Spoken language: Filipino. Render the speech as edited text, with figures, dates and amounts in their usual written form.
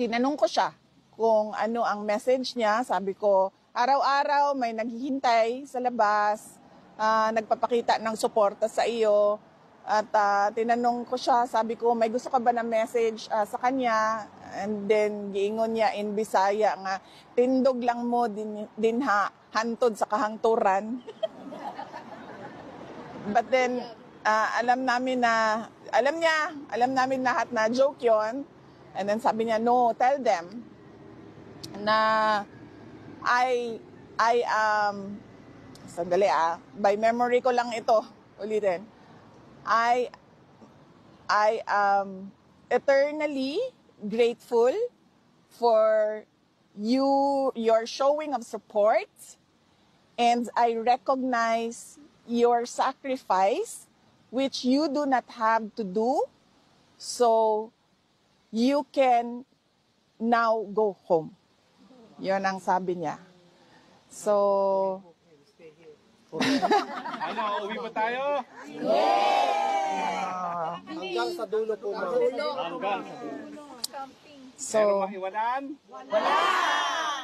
tinanong ko siya kung ano ang message niya. Sabi ko, araw-araw may naghihintay sa labas, nagpapakita ng suporta sa iyo. At tinanong ko siya, sabi ko, may gusto ka ba na message sa kanya? And then, giingon niya in Bisaya nga, tindog lang mo din ha, hantod sa kahangturan. But then, alam namin lahat na joke yon. And then sabi niya, no, tell them na sandali by memory ko lang ito, ulitin. I am eternally grateful for your showing of support, and I recognize your sacrifice, which you do not have to do, so you can now go home. Yun ang sabi niya. So, ano, uwi ba tayo? Hanggang sa dulo po, ma'am. Hanggang sa dulo. So, Meron mahiwalaan? wala!